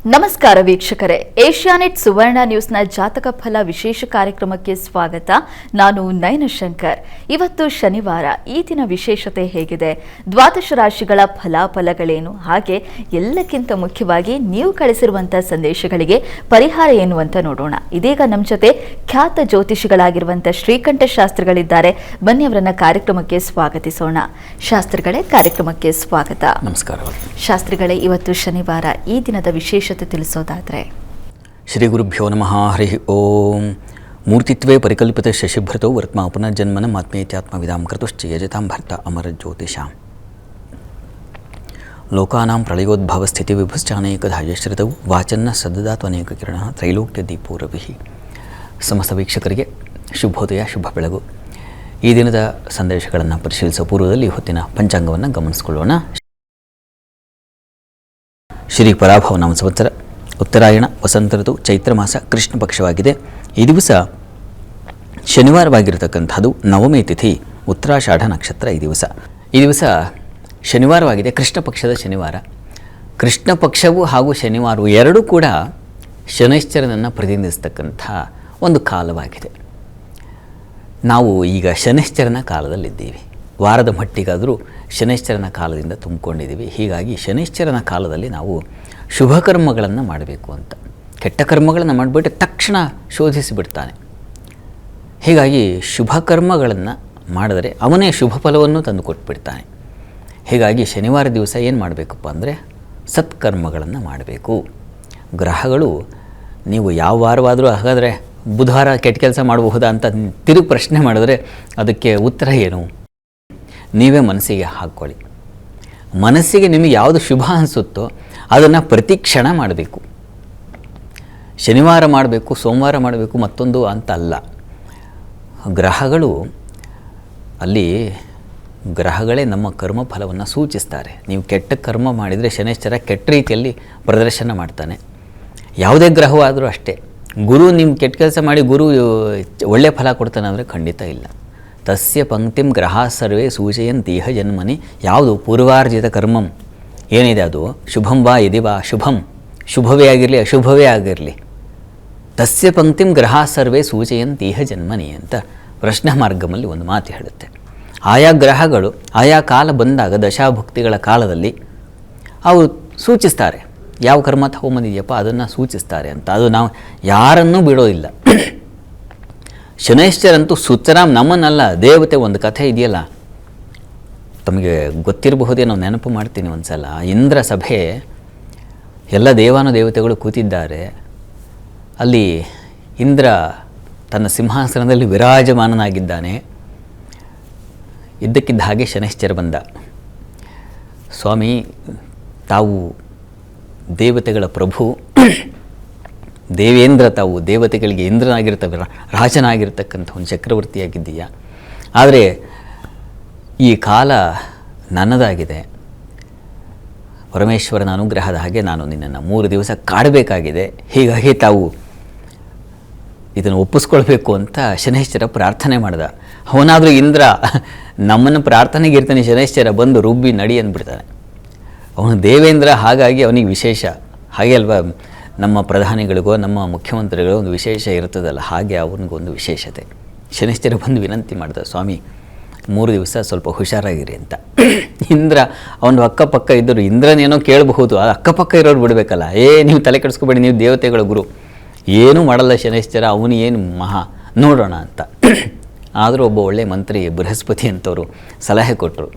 ನಮಸ್ಕಾರ ವೀಕ್ಷಕರೇ, ಏಷ್ಯಾನೆಟ್ ಸುವರ್ಣ ನ್ಯೂಸ್ನ ಜಾತಕ ಫಲ ವಿಶೇಷ ಕಾರ್ಯಕ್ರಮಕ್ಕೆ ಸ್ವಾಗತ. ನಾನು ನಯನ ಶಂಕರ್. ಇವತ್ತು ಶನಿವಾರ. ಈ ದಿನ ವಿಶೇಷತೆ ಹೇಗಿದೆ, ದ್ವಾದಶ ರಾಶಿಗಳ ಫಲಾಫಲಗಳೇನು, ಹಾಗೆ ಎಲ್ಲಕ್ಕಿಂತ ಮುಖ್ಯವಾಗಿ ನೀವು ಕಳಿಸಿರುವಂತಹ ಸಂದೇಶಗಳಿಗೆ ಪರಿಹಾರ ಏನು ಅಂತ ನೋಡೋಣ. ಇದೀಗ ನಮ್ಮ ಜೊತೆ ಖ್ಯಾತ ಜ್ಯೋತಿಷಿಗಳಾಗಿರುವಂತಹ ಶ್ರೀಕಂಠ ಶಾಸ್ತ್ರಿಗಳಿದ್ದಾರೆ. ಬನ್ನಿ ಅವರನ್ನ ಕಾರ್ಯಕ್ರಮಕ್ಕೆ ಸ್ವಾಗತಿಸೋಣ. ಶಾಸ್ತ್ರಿಗಳೇ, ಕಾರ್ಯಕ್ರಮಕ್ಕೆ ಸ್ವಾಗತ. ನಮಸ್ಕಾರ ಶಾಸ್ತ್ರಿಗಳೇ, ಇವತ್ತು ಶನಿವಾರ. ಈ ದಿನದ ವಿಶೇಷ ತಿಳಿಸೋದಾದ್ರೆ? ಶ್ರೀ ಗುರುಭ್ಯೋ ನಮಃ. ಹರಿ ಓಂ. ಮೂರ್ತಿತ್ವೇ ಪರಿಕಲ್ಪಿತ ಶಶಿಭೃತೋ ವರ್ತ್ಮ ಪುನರ್ಜನ್ಮನ ಆತ್ಮೇತ್ಯಾತ್ಮವಿದಾಂ ಕೃತುಶ್ಚ ಯಜತಾಂ ಭರ್ತ ಅಮರ ಜ್ಯೋತಿಷಾಂ. ಲೋಕಾನಾಂ ಪ್ರಳಯೋದ್ಭವ ಸ್ಥಿತಿ ವಿಭುಶ್ಚಾನೇಕಧಾಯಶ್ರಿತೌ ವಾಚನ್ನ ಸದದಾತ್ವನೇಕ ಕಿರಣ ತ್ರೈಲೋಕ್ಯ ದೀಪೋ ರವಿಃ. ಸಮಸ್ತ ವೀಕ್ಷಕರಿಗೆ ಶುಭೋದಯ, ಶುಭ ಬೆಳಗು. ಈ ದಿನದ ಸಂದೇಶಗಳನ್ನು ಪರಿಶೀಲಿಸುವ ಪೂರ್ವದಲ್ಲಿ ಹೊತ್ತಿನ ಪಂಚಾಂಗವನ್ನು ಗಮನಿಸಿಕೊಳ್ಳೋಣ. ಶ್ರೀ ಪರಾಭವ ನಾಮ ಸಂವತ್ಸರ, ಉತ್ತರಾಯಣ, ವಸಂತ ಋತು, ಚೈತ್ರ ಮಾಸ, ಕೃಷ್ಣ ಪಕ್ಷವಾಗಿದೆ. ಈ ದಿವಸ ಶನಿವಾರವಾಗಿರತಕ್ಕಂಥದ್ದು. ನವಮಿ ತಿಥಿ, ಉತ್ತರಾಷಾಢ ನಕ್ಷತ್ರ. ಈ ದಿವಸ ಶನಿವಾರವಾಗಿದೆ, ಕೃಷ್ಣ ಪಕ್ಷದ ಶನಿವಾರ. ಕೃಷ್ಣ ಪಕ್ಷವು ಹಾಗೂ ಶನಿವಾರವು ಎರಡೂ ಕೂಡ ಶನೈಶ್ಚರನನ್ನು ಪ್ರತಿನಿಧಿಸ್ತಕ್ಕಂಥ ಒಂದು ಕಾಲವಾಗಿದೆ. ನಾವು ಈಗ ಶನೈಶ್ಚರನ ಕಾಲದಲ್ಲಿದ್ದೀವಿ. ವಾರದ ಮಟ್ಟಿಗಾದರೂ ಶನೈಶ್ಚರನ ಕಾಲದಿಂದ ತುಂಬಿಕೊಂಡಿದ್ದೀವಿ. ಹೀಗಾಗಿ ಶನೈಶ್ಚರನ ಕಾಲದಲ್ಲಿ ನಾವು ಶುಭ ಕರ್ಮಗಳನ್ನು ಮಾಡಬೇಕು ಅಂತ, ಕೆಟ್ಟ ಕರ್ಮಗಳನ್ನು ಮಾಡಿಬಿಟ್ಟು ತಕ್ಷಣ ಶೋಧಿಸಿಬಿಡ್ತಾನೆ. ಹೀಗಾಗಿ ಶುಭ ಕರ್ಮಗಳನ್ನು ಮಾಡಿದರೆ ಅವನೇ ಶುಭ ಫಲವನ್ನು ತಂದು ಕೊಟ್ಬಿಡ್ತಾನೆ. ಹೀಗಾಗಿ ಶನಿವಾರ ದಿವಸ ಏನು ಮಾಡಬೇಕಪ್ಪ ಅಂದರೆ ಸತ್ಕರ್ಮಗಳನ್ನು ಮಾಡಬೇಕು. ಗ್ರಹಗಳು ನೀವು ಯಾವ ವಾರವಾದರೂ ಹಾಗಾದರೆ ಬುಧವಾರ ಕೆಟ್ಟ ಕೆಲಸ ಮಾಡಬಹುದಾ ಅಂತ ತಿರುಗಿ ಪ್ರಶ್ನೆ ಮಾಡಿದ್ರೆ ಅದಕ್ಕೆ ಉತ್ತರ ಏನು? ನೀವೇ ಮನಸ್ಸಿಗೆ ಹಾಕ್ಕೊಳ್ಳಿ. ಮನಸ್ಸಿಗೆ ನಿಮಗೆ ಯಾವುದು ಶುಭ ಅನಿಸುತ್ತೋ ಅದನ್ನು ಪ್ರತಿ ಕ್ಷಣ ಮಾಡಬೇಕು. ಶನಿವಾರ ಮಾಡಬೇಕು, ಸೋಮವಾರ ಮಾಡಬೇಕು, ಮತ್ತೊಂದು ಅಂತ ಅಲ್ಲ. ಗ್ರಹಗಳೇ ನಮ್ಮ ಕರ್ಮ ಫಲವನ್ನು ಸೂಚಿಸ್ತಾರೆ. ನೀವು ಕೆಟ್ಟ ಕರ್ಮ ಮಾಡಿದರೆ ಶನೈಶ್ಚರ ಕೆಟ್ಟ ರೀತಿಯಲ್ಲಿ ಪ್ರದರ್ಶನ ಮಾಡ್ತಾನೆ. ಯಾವುದೇ ಗ್ರಹವಾದರೂ ಅಷ್ಟೇ. ಗುರು ನಿಮ್ಮ ಕೆಟ್ಟ ಕೆಲಸ ಮಾಡಿ ಗುರು ಒಳ್ಳೆಯ ಫಲ ಕೊಡ್ತಾನೆ ಅಂದರೆ ಖಂಡಿತ ಇಲ್ಲ. ತಸ್ಯ ಪಂಕ್ತಿಂ ಗ್ರಹ ಸರ್ವೇ ಸೂಚಯಂತೀಹ ಜನ್ಮನಿ. ಯಾವುದು ಪೂರ್ವಾರ್ಜಿತ ಕರ್ಮಂ ಏನಿದೆ ಅದು ಶುಭಂ ವಾ ಯದಿ ವಾ ಶುಭಂ, ಶುಭವೇ ಆಗಿರಲಿ ಅಶುಭವೇ ಆಗಿರಲಿ, ತಸ್ಯ ಪಂಕ್ತಿಂ ಗ್ರಹ ಸರ್ವೇ ಸೂಚಯಂತೀಹ ಜನ್ಮನಿ ಅಂತ ಪ್ರಶ್ನಾ ಮಾರ್ಗಮಲ್ಲಿ ಒಂದು ಮಾತು ಹೇಳುತ್ತೆ. ಆಯಾ ಗ್ರಹಗಳು ಆಯಾ ಕಾಲ ಬಂದಾಗ ದಶಾಭುಕ್ತಿಗಳ ಕಾಲದಲ್ಲಿ ಅವು ಸೂಚಿಸ್ತಾರೆ. ಯಾವ ಕರ್ಮ ತಗೊಂಬಂದಿದೆಯಪ್ಪ ಅದನ್ನು ಸೂಚಿಸ್ತಾರೆ ಅಂತ. ಅದು ನಾವು ಯಾರನ್ನೂ ಬಿಡೋದಿಲ್ಲ. ಶನೈಶ್ಚರಂತೂ ಸುತರಾಮ್ ನಮ್ಮನ್ನಲ್ಲ, ದೇವತೆ. ಒಂದು ಕಥೆ ಇದೆಯಲ್ಲ, ತಮಗೆ ಗೊತ್ತಿರಬಹುದೇನೋ, ನೆನಪು ಮಾಡ್ತೀನಿ ಒಂದು ಸಲ. ಇಂದ್ರ ಸಭೆ, ಎಲ್ಲ ದೇವಾನುದೇವತೆಗಳು ಕೂತಿದ್ದಾರೆ. ಅಲ್ಲಿ ಇಂದ್ರ ತನ್ನ ಸಿಂಹಾಸನದಲ್ಲಿ ವಿರಾಜಮಾನನಾಗಿದ್ದಾನೆ. ಇದ್ದಕ್ಕಿದ್ದ ಹಾಗೆ ಶನೈಶ್ಚರ ಬಂದ. ಸ್ವಾಮಿ, ತಾವು ದೇವತೆಗಳ ಪ್ರಭು, ದೇವೇಂದ್ರ, ತಾವು ದೇವತೆಗಳಿಗೆ ರಾಜನಾಗಿರ್ತಕ್ಕಂಥ ಒಂದು ಚಕ್ರವರ್ತಿಯಾಗಿದ್ದೀಯಾ. ಆದರೆ ಈ ಕಾಲ ನನ್ನದಾಗಿದೆ. ಪರಮೇಶ್ವರನ ಅನುಗ್ರಹದ ಹಾಗೆ ನಾನು ನಿನ್ನನ್ನು 3 ದಿವಸ ಕಾಡಬೇಕಾಗಿದೆ. ಹೀಗಾಗಿ ತಾವು ಇದನ್ನು ಒಪ್ಪಿಸ್ಕೊಳ್ಬೇಕು ಅಂತ ಶನೈಶ್ಚರ ಪ್ರಾರ್ಥನೆ ಮಾಡಿದ. ಅವನಾದರೂ ಇಂದ್ರ ನಮ್ಮನ್ನು ಪ್ರಾರ್ಥನೆಗೆ ಇರ್ತಾನೆ, ಶನೈಶ್ಚರ ಬಂದು ರುಬ್ಬಿ ನಡಿ ಅಂದ್ಬಿಡ್ತಾನೆ. ಅವನು ದೇವೇಂದ್ರ, ಹಾಗಾಗಿ ಅವನಿಗೆ ವಿಶೇಷ. ಹಾಗೆ ಅಲ್ವಾ ನಮ್ಮ ಪ್ರಧಾನಿಗಳಿಗೋ ನಮ್ಮ ಮುಖ್ಯಮಂತ್ರಿಗಳಿಗೋ ಒಂದು ವಿಶೇಷ ಇರ್ತದಲ್ಲ, ಹಾಗೆ ಅವನಿಗೊಂದು ವಿಶೇಷತೆ. ಶನೈಶ್ಚರ ಬಂದು ವಿನಂತಿ ಮಾಡಿದ, ಸ್ವಾಮಿ 3 ದಿವಸ ಸ್ವಲ್ಪ ಹುಷಾರಾಗಿರಿ ಅಂತ. ಇಂದ್ರ ಅವನು ಅಕ್ಕಪಕ್ಕ ಇದ್ದರು, ಇಂದ್ರನೇನೋ ಕೇಳಬಹುದು, ಅದು ಅಕ್ಕಪಕ್ಕ ಇರೋರು ಬಿಡಬೇಕಲ್ಲ. ನೀವು ತಲೆ ಕೆಡಿಸ್ಕೋಬೇಡಿ, ನೀವು ದೇವತೆಗಳ ಗುರು, ಏನೂ ಮಾಡಲ್ಲ ಶನೈಶ್ಚರ, ಅವನಿಗೇನು ಮಹಾ ನೋಡೋಣ ಅಂತ. ಆದರೂ ಒಬ್ಬ ಒಳ್ಳೆಯ ಮಂತ್ರಿ ಬೃಹಸ್ಪತಿ ಅಂತವರು ಸಲಹೆ ಕೊಟ್ಟರು.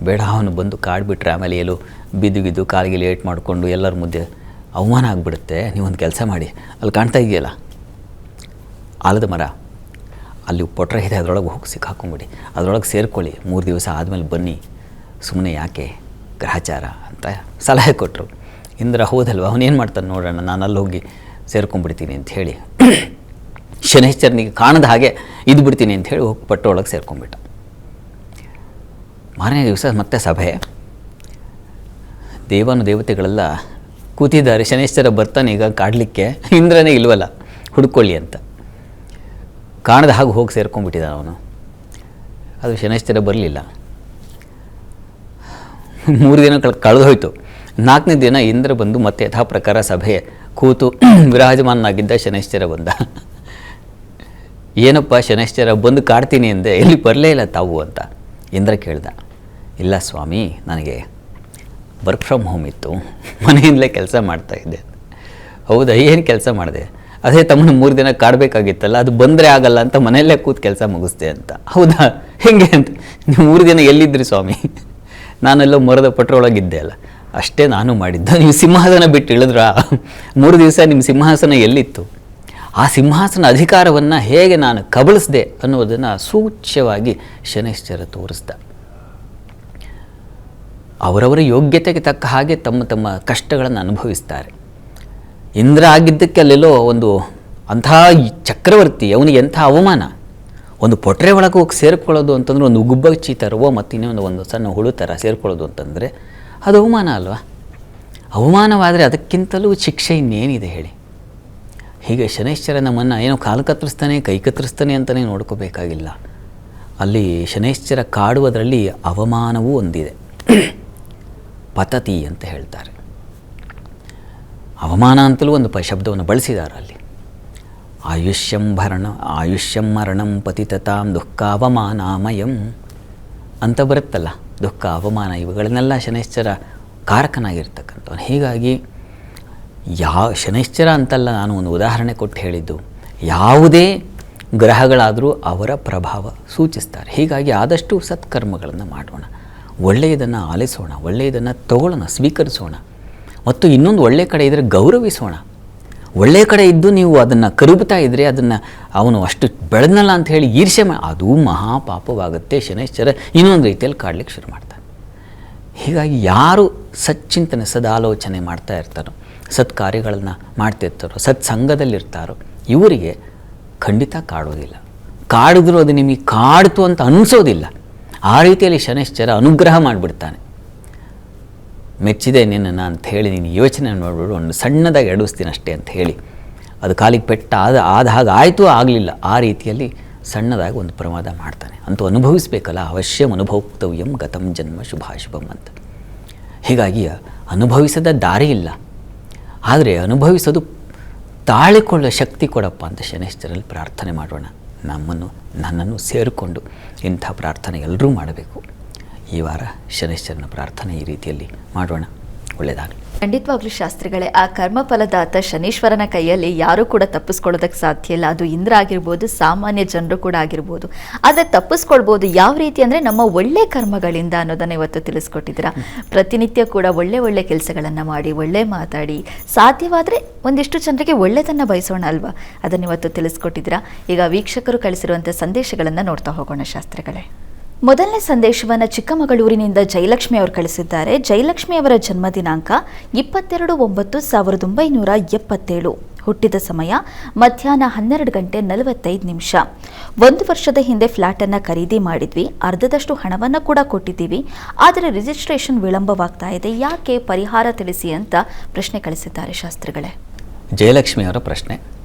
ಬೇಡ, ಅವನು ಬಂದು ಕಾಡ್ಬಿಟ್ರೆ ಆಮೇಲೆ ಎಲ್ಲೋ ಬಿದ್ದು ಕಾಲಿಗೆ ಲೇಟ್ ಮಾಡಿಕೊಂಡು ಎಲ್ಲರ ಮುದ್ದೆ ಅವಮಾನ ಆಗಿಬಿಡುತ್ತೆ. ನೀವೊಂದು ಕೆಲಸ ಮಾಡಿ, ಅಲ್ಲಿ ಕಾಣ್ತಾ ಇದೆಯಲ್ಲ ಆಲದ ಮರ, ಅಲ್ಲಿ ಪೊಟ್ರೆ ಇದೆ, ಅದರೊಳಗೆ ಹೋಗಿ ಸಿಕ್ಕಾಕೊಂಬಿಡಿ, ಅದರೊಳಗೆ ಸೇರ್ಕೊಳ್ಳಿ, 3 ದಿವಸ ಆದಮೇಲೆ ಬನ್ನಿ, ಸುಮ್ಮನೆ ಯಾಕೆ ಗ್ರಹಚಾರ ಅಂತ ಸಲಹೆ ಕೊಟ್ಟರು. ಇಂದ್ರ ಹೌದಲ್ವ, ಅವನೇನು ಮಾಡ್ತಾನೆ ನೋಡೋಣ, ನಾನು ಅಲ್ಲಿ ಹೋಗಿ ಸೇರ್ಕೊಂಡ್ಬಿಡ್ತೀನಿ ಅಂತ ಹೇಳಿ ಶನೈಶ್ಚರನಿಗೆ ಕಾಣದ ಹಾಗೆ ಇದು ಬಿಡ್ತೀನಿ ಅಂತ ಹೇಳಿ ಹೋಗಿ ಪಟ್ಟೊಳಗೆ ಸೇರ್ಕೊಂಡ್ಬಿಟ್ಟ. ಮಾರನೇ ದಿವಸ ಮತ್ತೆ ಸಭೆ, ದೇವತೆಗಳೆಲ್ಲ ಕೂತಿದ್ದಾರೆ. ಶನೈಶ್ಚರ ಬರ್ತಾನೆ ಈಗ ಕಾಡಲಿಕ್ಕೆ, ಇಂದ್ರನೇ ಇಲ್ವಲ್ಲ, ಹುಡ್ಕೊಳ್ಳಿ ಅಂತ. ಕಾಣದ ಹಾಗೆ ಹೋಗಿ ಸೇರ್ಕೊಂಡ್ಬಿಟ್ಟಿದ್ದಾನೆ ಅವನು. ಅದು ಶನೈಶ್ಚರ ಬರಲಿಲ್ಲ. 3 ದಿನ ಕಳೆದು ಹೋಯಿತು. 4ನೇ ದಿನ ಇಂದ್ರ ಬಂದು ಮತ್ತೆ ಯಥಾ ಪ್ರಕಾರ ಸಭೆ ಕೂತು ವಿರಾಜಮಾನನಾಗಿದ್ದ ಶನೈಶ್ಚರ ಬಂದ. ಏನಪ್ಪ ಶನೈಶ್ಚರ, ಬಂದು ಕಾಡ್ತೀನಿ ಅಂದೆ, ಎಲ್ಲಿ ಬರಲೇ ಇಲ್ಲ ತಾವು ಅಂತ ಇಂದ್ರ ಕೇಳ್ದ. ಇಲ್ಲ ಸ್ವಾಮಿ, ನನಗೆ ವರ್ಕ್ ಫ್ರಮ್ ಹೋಮ್ ಇತ್ತು, ಮನೆಯಿಂದಲೇ ಕೆಲಸ ಮಾಡ್ತಾಯಿದ್ದೆ. ಹೌದಾ, ಏನು ಕೆಲಸ ಮಾಡಿದೆ? ಅದೇ ತಮ್ಮನ್ನು 3 ದಿನ ಕಾಡಬೇಕಾಗಿತ್ತಲ್ಲ, ಅದು ಬಂದರೆ ಆಗಲ್ಲ ಅಂತ ಮನೆಯಲ್ಲೇ ಕೂತು ಕೆಲಸ ಮುಗಿಸ್ದೆ ಅಂತ. ಹೌದಾ, ಹೇಗೆ ಅಂತ? ನೀವು 3 ದಿನ ಎಲ್ಲಿದ್ರಿ ಸ್ವಾಮಿ? ನಾನೆಲ್ಲೋ ಮರದ ಪಟ್ರೊಳಗಿದ್ದೆ ಅಲ್ಲ, ಅಷ್ಟೇ ನಾನು ಮಾಡಿದ್ದು. ನೀವು ಸಿಂಹಾಸನ ಬಿಟ್ಟು ಇಳಿದ್ರಾ? 3 ದಿವಸ ನಿಮ್ಮ ಸಿಂಹಾಸನ ಎಲ್ಲಿತ್ತು? ಆ ಸಿಂಹಾಸನ ಅಧಿಕಾರವನ್ನು ಹೇಗೆ ನಾನು ಕಬಳಿಸಿದೆ ಅನ್ನೋದನ್ನು ಸೂಚ್ಯವಾಗಿ ಶನೈಶ್ಚರ ತೋರಿಸ್ದ. ಅವರವರ ಯೋಗ್ಯತೆಗೆ ತಕ್ಕ ಹಾಗೆ ತಮ್ಮ ತಮ್ಮ ಕಷ್ಟಗಳನ್ನು ಅನುಭವಿಸ್ತಾರೆ. ಇಂದ್ರ ಆಗಿದ್ದಕ್ಕೆ ಅಲ್ಲೆಲ್ಲೋ ಒಂದು ಅಂಥ ಚಕ್ರವರ್ತಿ, ಅವನಿಗೆ ಎಂಥ ಅವಮಾನ. ಒಂದು ಪೊಟ್ರೆ ಒಳಗೆ ಹೋಗಿ ಸೇರ್ಕೊಳ್ಳೋದು ಅಂತಂದ್ರೆ, ಒಂದು ಗುಬ್ಬಚ್ಚಿ ಥರವೋ ಮತ್ತು ಇನ್ನೊಂದು ಒಂದು ಸಣ್ಣ ಹುಳು ಥರ ಸೇರ್ಕೊಳ್ಳೋದು ಅಂತಂದರೆ ಅದು ಅವಮಾನ ಅಲ್ವಾ? ಅವಮಾನವಾದರೆ ಅದಕ್ಕಿಂತಲೂ ಶಿಕ್ಷೆ ಇನ್ನೇನಿದೆ ಹೇಳಿ? ಹೀಗೆ ಶನೈಶ್ಚರ ನಮ್ಮನ್ನು ಏನೋ ಕಾಲು ಕತ್ತರಿಸ್ತಾನೆ, ಕೈ ಕತ್ತರಿಸ್ತಾನೆ ಅಂತಲೇ ನೋಡ್ಕೋಬೇಕಾಗಿಲ್ಲ. ಅಲ್ಲಿ ಶನೈಶ್ಚರ ಕಾಡುವುದರಲ್ಲಿ ಅವಮಾನವೂ ಒಂದಿದೆ. ಪತತಿ ಅಂತ ಹೇಳ್ತಾರೆ. ಅವಮಾನ ಅಂತಲೂ ಒಂದು ಶಬ್ದವನ್ನು ಬಳಸಿದ್ದಾರೆ ಅಲ್ಲಿ. ಆಯುಷ್ಯಂ ಮರಣಂ ಪತಿತತಾಂ ದುಃಖಾವಮಾನಾಮಯಂ ಅಂತ ಬರುತ್ತಲ್ಲ, ದುಃಖ ಅವಮಾನ ಇವುಗಳನ್ನೆಲ್ಲ ಶನೈಶ್ಚರ ಕಾರಕನಾಗಿರ್ತಕ್ಕಂಥವನು. ಹೀಗಾಗಿ ಶನೈಶ್ಚರ ಅಂತಲ್ಲ, ನಾನು ಒಂದು ಉದಾಹರಣೆ ಕೊಟ್ಟು ಹೇಳಿದ್ದು, ಯಾವುದೇ ಗ್ರಹಗಳಾದರೂ ಅವರ ಪ್ರಭಾವ ಸೂಚಿಸ್ತಾರೆ. ಹೀಗಾಗಿ ಆದಷ್ಟು ಸತ್ಕರ್ಮಗಳನ್ನು ಮಾಡೋಣ, ಒಳ್ಳೆಯದನ್ನು ಆಲಿಸೋಣ, ಒಳ್ಳೆಯದನ್ನು ತಗೊಳ್ಳೋಣ, ಸ್ವೀಕರಿಸೋಣ. ಮತ್ತು ಇನ್ನೊಂದು ಒಳ್ಳೆಯ ಕಡೆ ಇದ್ದರೆ ಗೌರವಿಸೋಣ. ಒಳ್ಳೆಯ ಕಡೆ ಇದ್ದು ನೀವು ಅದನ್ನು ಕರುಬುತ್ತಾ ಇದ್ದರೆ, ಅದನ್ನು ಅವನು ಅಷ್ಟು ಬೆಳೆದನಲ್ಲ ಅಂತ ಹೇಳಿ ಈರ್ಷೆ ಅದು ಮಹಾಪಾಪವಾಗುತ್ತೆ. ಶನೈಶ್ಚರ ಇನ್ನೊಂದು ರೀತಿಯಲ್ಲಿ ಕಾಡಲಿಕ್ಕೆ ಶುರು ಮಾಡ್ತಾನೆ. ಹೀಗಾಗಿ ಯಾರು ಸಚ್ಚಿಂತನೆ, ಸದಾಲೋಚನೆ ಮಾಡ್ತಾ ಇರ್ತಾರೋ, ಸತ್ಕಾರ್ಯಗಳನ್ನು ಮಾಡ್ತಿರ್ತಾರೋ, ಸತ್ಸಂಗದಲ್ಲಿರ್ತಾರೋ, ಇವರಿಗೆ ಖಂಡಿತ ಕಾಡೋದಿಲ್ಲ. ಕಾಡಿದ್ರೂ ಅದು ನಿಮಗೆ ಕಾಡ್ತು ಅಂತ ಅನಿಸೋದಿಲ್ಲ. ಆ ರೀತಿಯಲ್ಲಿ ಶನೈಶ್ಚರ ಅನುಗ್ರಹ ಮಾಡಿಬಿಡ್ತಾನೆ. ಮೆಚ್ಚಿದೆ ನಿನ್ನನ್ನು ಅಂತ ಹೇಳಿ ನೀನು ಯೋಚನೆ ಮಾಡಿಬಿಡು, ಒಂದು ಸಣ್ಣದಾಗಿ ಎಡಿಸ್ತೀನಿ ಅಷ್ಟೇ ಅಂತ ಹೇಳಿ ಅದು ಕಾಲಿಗೆ ಪೆಟ್ಟ ಆದ ಹಾಗೆ ಆಯಿತು, ಆಗಲಿಲ್ಲ, ಆ ರೀತಿಯಲ್ಲಿ ಸಣ್ಣದಾಗಿ ಒಂದು ಪ್ರಮಾದ ಮಾಡ್ತಾನೆ. ಅಂತೂ ಅನುಭವಿಸಬೇಕಲ್ಲ, ಅವಶ್ಯಂ ಅನುಭೋಕ್ತವ್ಯಂ ಗತಂ ಜನ್ಮ ಶುಭಾಶುಭಂ ಅಂತ. ಹೀಗಾಗಿ ಅನುಭವಿಸದ ದಾರಿ ಇಲ್ಲ, ಆದರೆ ಅನುಭವಿಸೋದು ತಾಳಿಕೊಳ್ಳೋ ಶಕ್ತಿ ಕೊಡಪ್ಪ ಅಂತ ಶನೈಶ್ಚರಲ್ಲಿ ಪ್ರಾರ್ಥನೆ ಮಾಡೋಣ. ನನ್ನನ್ನು ಸೇರಿಕೊಂಡು ಇಂಥ ಪ್ರಾರ್ಥನೆ ಎಲ್ಲರೂ ಮಾಡಬೇಕು. ಈ ವಾರ ಶನೈಶ್ಚರನ ಪ್ರಾರ್ಥನೆ ಈ ರೀತಿಯಲ್ಲಿ ಮಾಡೋಣ. ಒಳ್ಳೆಯದಾಗಲಿ. ಖಂಡಿತವಾಗ್ಲೂ ಶಾಸ್ತ್ರಿಗಳೇ, ಆ ಕರ್ಮಫಲದಾತ ಶನೀಶ್ವರನ ಕೈಯಲ್ಲಿ ಯಾರೂ ಕೂಡ ತಪ್ಪಿಸ್ಕೊಳ್ಳೋದಕ್ಕೆ ಸಾಧ್ಯ ಇಲ್ಲ. ಅದು ಇಂದ್ರ ಆಗಿರ್ಬೋದು, ಸಾಮಾನ್ಯ ಜನರು ಕೂಡ ಆಗಿರ್ಬೋದು. ಆದರೆ ತಪ್ಪಿಸ್ಕೊಳ್ಬೋದು ಯಾವ ರೀತಿ ಅಂದರೆ ನಮ್ಮ ಒಳ್ಳೆ ಕರ್ಮಗಳಿಂದ ಅನ್ನೋದನ್ನು ಇವತ್ತು ತಿಳಿಸ್ಕೊಟ್ಟಿದ್ದೀರಾ. ಪ್ರತಿನಿತ್ಯ ಕೂಡ ಒಳ್ಳೆ ಕೆಲಸಗಳನ್ನು ಮಾಡಿ, ಒಳ್ಳೆ ಮಾತಾಡಿ, ಸಾಧ್ಯವಾದರೆ ಒಂದಿಷ್ಟು ಜನರಿಗೆ ಒಳ್ಳೆಯದನ್ನು ಬಯಸೋಣ ಅಲ್ವಾ, ಅದನ್ನು ಇವತ್ತು ತಿಳಿಸ್ಕೊಟ್ಟಿದ್ದೀರಾ. ಈಗ ವೀಕ್ಷಕರು ಕಳಿಸಿರುವಂಥ ಸಂದೇಶಗಳನ್ನು ನೋಡ್ತಾ ಹೋಗೋಣ ಶಾಸ್ತ್ರಿಗಳೇ. ಮೊದಲನೇ ಸಂದೇಶವನ್ನು ಚಿಕ್ಕಮಗಳೂರಿನಿಂದ ಜಯಲಕ್ಷ್ಮಿ ಅವರು ಕಳಿಸಿದ್ದಾರೆ. ಜಯಲಕ್ಷ್ಮಿ ಅವರ ಜನ್ಮ ದಿನಾಂಕ 22/9/1977. ಹುಟ್ಟಿದ ಸಮಯ ಮಧ್ಯಾಹ್ನ 12:45. 1 ವರ್ಷದ ಹಿಂದೆ ಫ್ಲ್ಯಾಟನ್ನು ಖರೀದಿ ಮಾಡಿದ್ವಿ, ಅರ್ಧದಷ್ಟು ಹಣವನ್ನು ಕೂಡ ಕೊಟ್ಟಿದ್ದೀವಿ, ಆದರೆ ರಿಜಿಸ್ಟ್ರೇಷನ್ ವಿಳಂಬವಾಗ್ತಾ ಇದೆ, ಯಾಕೆ ಪರಿಹಾರ ತಿಳಿಸಿ ಅಂತ ಪ್ರಶ್ನೆ ಕಳಿಸಿದ್ದಾರೆ ಶಾಸ್ತ್ರಿಗಳೇ. ಜಯಲಕ್ಷ್ಮಿ ಅವರ ಪ್ರಶ್ನೆ,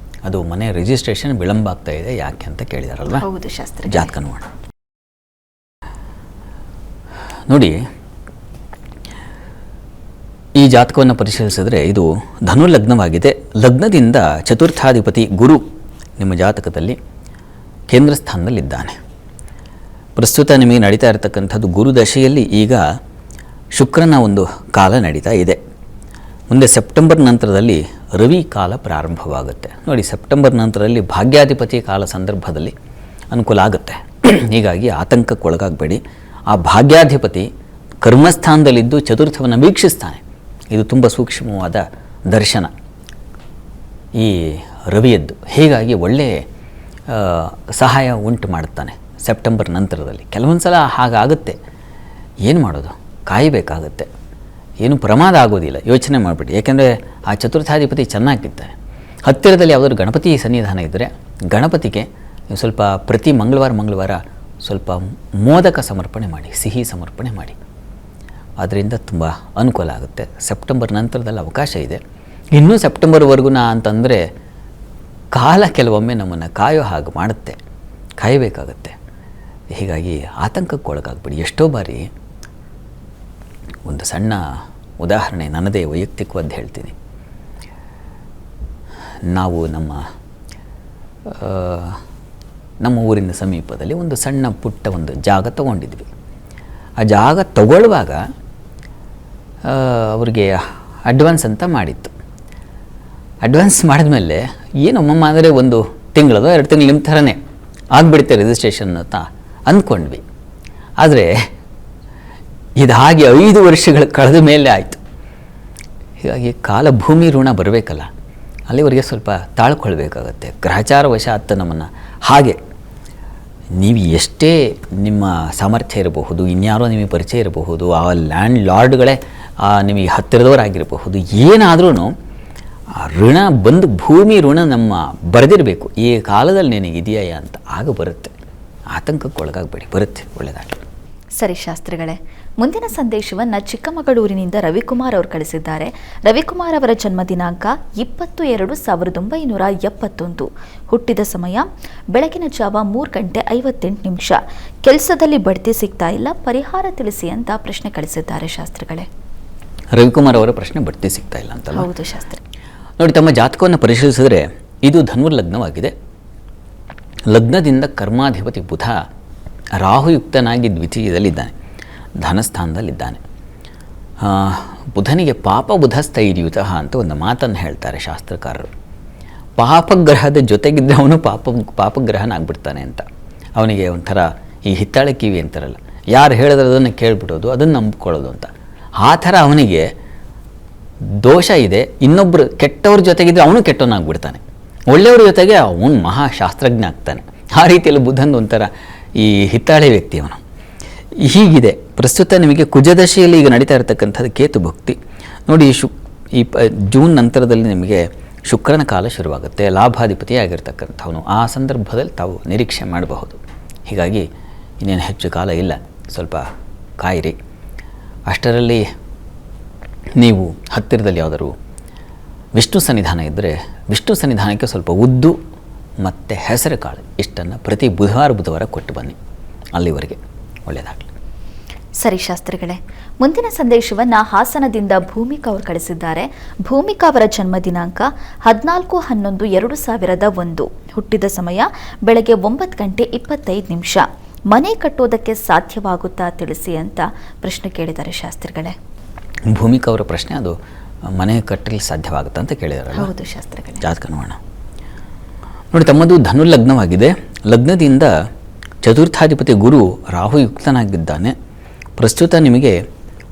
ಅದು ಮನೆ ರಿಜಿಸ್ಟ್ರೇಷನ್ ವಿಳಂಬ ಆಗ್ತಾ ಇದೆ ಯಾಕೆ ಅಂತ ಕೇಳಿದಾರಲ್ವಾ? ಹೌದು ಶಾಸ್ತ್ರಿ. ಜಾತಕ ನೋಡೋಣ. ನೋಡಿ, ಈ ಜಾತಕವನ್ನು ಪರಿಶೀಲಿಸಿದ್ರೆ ಇದು ಧನು ಲಗ್ನವಾಗಿದೆ. ಲಗ್ನದಿಂದ ಚತುರ್ಥಾಧಿಪತಿ ಗುರು ನಿಮ್ಮ ಜಾತಕದಲ್ಲಿ ಕೇಂದ್ರ ಸ್ಥಾನದಲ್ಲಿದ್ದಾನೆ. ಪ್ರಸ್ತುತ ನಿಮಗೆ ನಡೀತಾ ಇರತಕ್ಕಂಥದ್ದು ಗುರು ದಶೆಯಲ್ಲಿ ಈಗ ಶುಕ್ರನ ಒಂದು ಕಾಲ ನಡೀತಾ ಇದೆ. ಮುಂದೆ ಸೆಪ್ಟೆಂಬರ್ ನಂತರದಲ್ಲಿ ರವಿ ಕಾಲ ಪ್ರಾರಂಭವಾಗುತ್ತೆ. ನೋಡಿ, ಸೆಪ್ಟೆಂಬರ್ ನಂತರದಲ್ಲಿ ಭಾಗ್ಯಾಧಿಪತಿ ಕಾಲ ಸಂದರ್ಭದಲ್ಲಿ ಅನುಕೂಲ ಆಗುತ್ತೆ. ಹೀಗಾಗಿ ಆತಂಕಕ್ಕೊಳಗಾಗಬೇಡಿ. ಆ ಭಾಗ್ಯಾಧಿಪತಿ ಕರ್ಮಸ್ಥಾನದಲ್ಲಿದ್ದು ಚತುರ್ಥವನ್ನು ವೀಕ್ಷಿಸ್ತಾನೆ. ಇದು ತುಂಬ ಸೂಕ್ಷ್ಮವಾದ ದರ್ಶನ ಈ ರವಿಯದ್ದು. ಹೀಗಾಗಿ ಒಳ್ಳೆಯ ಸಹಾಯ ಉಂಟು ಮಾಡುತ್ತಾನೆ ಸೆಪ್ಟೆಂಬರ್ ನಂತರದಲ್ಲಿ. ಕೆಲವೊಂದು ಸಲ ಹಾಗಾಗುತ್ತೆ, ಏನು ಮಾಡೋದು, ಕಾಯಬೇಕಾಗುತ್ತೆ. ಏನು ಪ್ರಮಾದ ಆಗೋದಿಲ್ಲ, ಯೋಚನೆ ಮಾಡಿಬಿಡಿ. ಯಾಕೆಂದರೆ ಆ ಚತುರ್ಥಾಧಿಪತಿ ಚೆನ್ನಾಗಿರ್ತಾನೆ. ಹತ್ತಿರದಲ್ಲಿ ಯಾವುದಾದ್ರು ಗಣಪತಿ ಸನ್ನಿಧಾನ ಇದ್ದರೆ ಗಣಪತಿಗೆ ಸ್ವಲ್ಪ ಪ್ರತಿ ಮಂಗಳವಾರ ಸ್ವಲ್ಪ ಮೋದಕ ಸಮರ್ಪಣೆ ಮಾಡಿ, ಸಿಹಿ ಸಮರ್ಪಣೆ ಮಾಡಿ. ಅದರಿಂದ ತುಂಬ ಅನುಕೂಲ ಆಗುತ್ತೆ. ಸೆಪ್ಟೆಂಬರ್ ನಂತರದಲ್ಲಿ ಅವಕಾಶ ಇದೆ. ಇನ್ನೂ ಸೆಪ್ಟೆಂಬರ್ವರೆಗೂ ಅಂತಂದರೆ ಕಾಲ ಕೆಲವೊಮ್ಮೆ ನಮ್ಮನ್ನು ಕಾಯೋ ಹಾಗೆ ಮಾಡುತ್ತೆ, ಕಾಯಬೇಕಾಗತ್ತೆ. ಹೀಗಾಗಿ ಆತಂಕಕ್ಕೆ ಒಳಗಾಗ್ಬಿಡಿ. ಎಷ್ಟೋ ಬಾರಿ ಒಂದು ಸಣ್ಣ ಉದಾಹರಣೆ ನನ್ನದೇ ವೈಯಕ್ತಿಕವಾದ ಹೇಳ್ತೀನಿ. ನಾವು ನಮ್ಮ ಊರಿನ ಸಮೀಪದಲ್ಲಿ ಒಂದು ಸಣ್ಣ ಪುಟ್ಟ ಒಂದು ಜಾಗ ತೊಗೊಂಡಿದ್ವಿ. ಆ ಜಾಗ ತಗೊಳ್ಳುವಾಗ ಅವ್ರಿಗೆ ಅಡ್ವಾನ್ಸ್ ಅಂತ ಮಾಡಿತ್ತು. ಅಡ್ವಾನ್ಸ್ ಮಾಡಿದ್ಮೇಲೆ ಏನಮ್ಮಮ್ಮ ಅಂದರೆ 1 ತಿಂಗಳದೋ 2 ತಿಂಗಳು ನಿಮ್ಮ ಥರನೇ ಆಗಿಬಿಡುತ್ತೆ ರಿಜಿಸ್ಟ್ರೇಷನ್ ಅಂತ ಅಂದ್ಕೊಂಡ್ವಿ. ಆದರೆ ಇದು ಹಾಗೆ 5 ವರ್ಷಗಳು ಕಳೆದ ಮೇಲೆ ಆಯಿತು. ಹೀಗಾಗಿ ಕಾಲ ಭೂಮಿ ಋಣ ಬರಬೇಕಲ್ಲ, ಅಲ್ಲಿವರೆಗೆ ಸ್ವಲ್ಪ ತಾಳ್ಕೊಳ್ಬೇಕಾಗತ್ತೆ. ಗ್ರಹಚಾರವಶಾತ್ ನಮ್ಮನ್ನು ಹಾಗೆ ನೀವು ಎಷ್ಟೇ ನಿಮ್ಮ ಸಾಮರ್ಥ್ಯ ಇರಬಹುದು, ಇನ್ಯಾರೋ ನಿಮಗೆ ಪರಿಚಯ ಇರಬಹುದು, ಆ ಲ್ಯಾಂಡ್ ಲಾರ್ಡ್ಗಳೇ ನಿಮಗೆ ಹತ್ತಿರದವರಾಗಿರಬಹುದು, ಏನಾದ್ರೂ ಆ ಋಣ ಬಂದು ಭೂಮಿ ಋಣ ನಮ್ಮ ಬರೆದಿರಬೇಕು. ಈ ಕಾಲದಲ್ಲಿ ನಿನಗಿದೆಯಾ ಅಂತ ಆಗ ಬರುತ್ತೆ. ಆತಂಕಕ್ಕೆ ಒಳಗಾಗಬೇಡಿ, ಬರುತ್ತೆ, ಒಳ್ಳೆಯದಾಗಲಿ. ಸರಿ ಶಾಸ್ತ್ರಿಗಳೇ, ಮುಂದಿನ ಸಂದೇಶವನ್ನು ಚಿಕ್ಕಮಗಳೂರಿನಿಂದ ರವಿಕುಮಾರ್ ಅವರು ಕಳಿಸಿದ್ದಾರೆ. ರವಿಕುಮಾರ್ ಅವರ ಜನ್ಮ ದಿನಾಂಕ 20/2/1971. ಹುಟ್ಟಿದ ಸಮಯ ಬೆಳಗಿನ ಜಾವ 3:58. ಕೆಲಸದಲ್ಲಿ ಬಡ್ತಿ ಸಿಗ್ತಾ ಇಲ್ಲ, ಪರಿಹಾರ ತಿಳಿಸಿ ಅಂತ ಪ್ರಶ್ನೆ ಕಳಿಸಿದ್ದಾರೆ ಶಾಸ್ತ್ರಿಗಳೇ. ರವಿಕುಮಾರ್ ಅವರ ಪ್ರಶ್ನೆ ಬಡ್ತಿ ಸಿಗ್ತಾ ಇಲ್ಲ ಅಂತ. ಹೌದು ಶಾಸ್ತ್ರಿ. ನೋಡಿ, ತಮ್ಮ ಜಾತಕವನ್ನು ಪರಿಶೀಲಿಸಿದ್ರೆ ಇದು ಧನುರ್ಲಗ್ನವಾಗಿದೆ. ಲಗ್ನದಿಂದ ಕರ್ಮಾಧಿಪತಿ ಬುಧ ರಾಹುಯುಕ್ತನಾಗಿ ದ್ವಿತೀಯದಲ್ಲಿದ್ದಾನೆ, ಧನಸ್ಥಾನದಲ್ಲಿದ್ದಾನೆ. ಬುಧನಿಗೆ ಪಾಪ ಬುಧ ಸ್ಥೈರ್ಯುತ ಅಂತ ಒಂದು ಮಾತನ್ನು ಹೇಳ್ತಾರೆ ಶಾಸ್ತ್ರಕಾರರು. ಪಾಪಗ್ರಹದ ಜೊತೆಗಿದ್ದರೆ ಅವನು ಪಾಪಗ್ರಹನಾಗ್ಬಿಡ್ತಾನೆ ಅಂತ. ಅವನಿಗೆ ಒಂಥರ ಈ ಹಿತ್ತಾಳೆ ಕಿವಿ ಅಂತಾರಲ್ಲ, ಯಾರು ಹೇಳಿದ್ರೆ ಅದನ್ನು ಕೇಳ್ಬಿಡೋದು, ಅದನ್ನು ನಂಬ್ಕೊಳ್ಳೋದು ಅಂತ. ಆ ಥರ ಅವನಿಗೆ ದೋಷ ಇದೆ. ಇನ್ನೊಬ್ಬರು ಕೆಟ್ಟವ್ರ ಜೊತೆಗಿದ್ದರೆ ಅವನು ಕೆಟ್ಟವನಾಗ್ಬಿಡ್ತಾನೆ, ಒಳ್ಳೆಯವ್ರ ಜೊತೆಗೆ ಅವನು ಮಹಾಶಾಸ್ತ್ರಜ್ಞ ಆಗ್ತಾನೆ. ಆ ರೀತಿಯಲ್ಲಿ ಬುಧನ್ ಒಂಥರ ಈ ಹಿತ್ತಾಳೆ ವ್ಯಕ್ತಿ ಅವನು. ಹೀಗಿದೆ ಪ್ರಸ್ತುತ ನಿಮಗೆ ಕುಜದಶೆಯಲ್ಲಿ ಈಗ ನಡೀತಾ ಇರತಕ್ಕಂಥದ್ದು ಕೇತು ಭಕ್ತಿ. ನೋಡಿ, ಜೂನ್ ನಂತರದಲ್ಲಿ ನಿಮಗೆ ಶುಕ್ರನ ಕಾಲ ಶುರುವಾಗುತ್ತೆ, ಲಾಭಾಧಿಪತಿ ಆಗಿರ್ತಕ್ಕಂಥವನು. ಆ ಸಂದರ್ಭದಲ್ಲಿ ತಾವು ನಿರೀಕ್ಷೆ ಮಾಡಬಹುದು. ಹೀಗಾಗಿ ಇನ್ನೇನು ಹೆಚ್ಚು ಕಾಲ ಇಲ್ಲ, ಸ್ವಲ್ಪ ಕಾಯಿರಿ. ಅಷ್ಟರಲ್ಲಿ ನೀವು ಹತ್ತಿರದಲ್ಲಿ ಯಾವುದಾದ್ರು ವಿಷ್ಣು ಸನ್ನಿಧಾನ ಇದ್ದರೆ ವಿಷ್ಣು ಸನ್ನಿಧಾನಕ್ಕೆ ಸ್ವಲ್ಪ ಉದ್ದು ಮತ್ತು ಹೆಸರು ಕಾಳು ಇಷ್ಟನ್ನು ಪ್ರತಿ ಬುಧವಾರ ಕೊಟ್ಟು ಬನ್ನಿ. ಅಲ್ಲಿವರೆಗೆ ಒಳ್ಳೆಯದಾಗಲಿ. ಸರಿ ಶಾಸ್ತ್ರಿಗಳೇ, ಮುಂದಿನ ಸಂದೇಶವನ್ನು ಹಾಸನದಿಂದ ಭೂಮಿಕಾ ಅವರು ಕಳಿಸಿದ್ದಾರೆ. ಭೂಮಿಕಾ ಅವರ ಜನ್ಮ ದಿನಾಂಕ 14/11/2001. ಹುಟ್ಟಿದ ಸಮಯ ಬೆಳಗ್ಗೆ 9:25. ಮನೆ ಕಟ್ಟೋದಕ್ಕೆ ಸಾಧ್ಯವಾಗುತ್ತಾ ತಿಳಿಸಿ ಅಂತ ಪ್ರಶ್ನೆ ಕೇಳಿದ್ದಾರೆ ಶಾಸ್ತ್ರಿಗಳೇ. ಭೂಮಿಕಾ ಅವರ ಪ್ರಶ್ನೆ ಅದು ಮನೆ ಕಟ್ಟಲು ಸಾಧ್ಯವಾಗುತ್ತಾ ಅಂತ ಕೇಳಿದಾರೆ. ಹೌದು ಶಾಸ್ತ್ರಿಗಳೇ. ಜಾತಕ ನೋಡೋಣ. ನೋಡಿ, ತಮ್ಮದು ಧನುರ್ಲಗ್ನವಾಗಿದೆ. ಲಗ್ನದಿಂದ ಚತುರ್ಥಾಧಿಪತಿ ಗುರು ರಾಹುಯುಕ್ತನಾಗಿದ್ದಾನೆ. ಪ್ರಸ್ತುತ ನಿಮಗೆ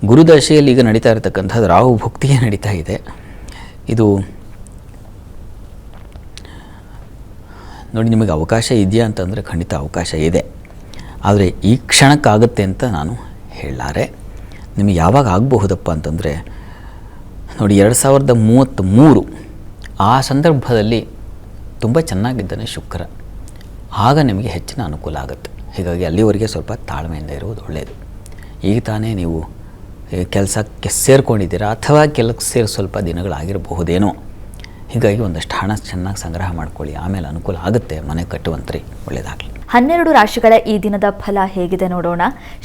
ಗುರುದಶೆಯಲ್ಲಿ ಈಗ ನಡೀತಾ ಇರತಕ್ಕಂಥದ್ದು ರಾಹು ಭುಕ್ತಿಗೆ ನಡೀತಾ ಇದೆ. ಇದು ನೋಡಿ, ನಿಮಗೆ ಅವಕಾಶ ಇದೆಯಾ ಅಂತಂದರೆ ಖಂಡಿತ ಅವಕಾಶ ಇದೆ. ಆದರೆ ಈ ಕ್ಷಣಕ್ಕಾಗುತ್ತೆ ಅಂತ ನಾನು ಹೇಳಲಾರೆ. ನಿಮಗೆ ಯಾವಾಗ ಆಗಬಹುದಪ್ಪ ಅಂತಂದರೆ ನೋಡಿ, 2033 ಆ ಸಂದರ್ಭದಲ್ಲಿ ತುಂಬ ಚೆನ್ನಾಗಿದ್ದಾನೆ ಶುಕ್ರ. ಆಗ ನಿಮಗೆ ಹೆಚ್ಚಿನ ಅನುಕೂಲ ಆಗುತ್ತೆ. ಹೀಗಾಗಿ ಅಲ್ಲಿವರೆಗೆ ಸ್ವಲ್ಪ ತಾಳ್ಮೆಯಿಂದ ಇರುವುದು ಒಳ್ಳೆಯದು. ಈಗ ತಾನೇ ನೀವು ಕೆಲಸಕ್ಕೆ ಸೇರಿಕೊಂಡಿದ್ದೀರಾ ಅಥವಾ ಕೆಲಸಕ್ಕೆ ಸೇರಿ ಸ್ವಲ್ಪ ದಿನಗಳಾಗಿರಬಹುದೇನೋ. ಹೀಗಾಗಿ ಒಂದಷ್ಟು ಹಣ ಚೆನ್ನಾಗಿ ಸಂಗ್ರಹ ಮಾಡ್ಕೊಳ್ಳಿ, ಆಮೇಲೆ ಅನುಕೂಲ ಆಗುತ್ತೆ ಮನೆ ಕಟ್ಟುವಂತ್ರಿ. ಒಳ್ಳೆಯದಾಗಲಿ. 12 ರಾಶಿಗಳ ಈ ದಿನದ ಫಲ ಹೇಗಿದೆ ನೋಡೋಣ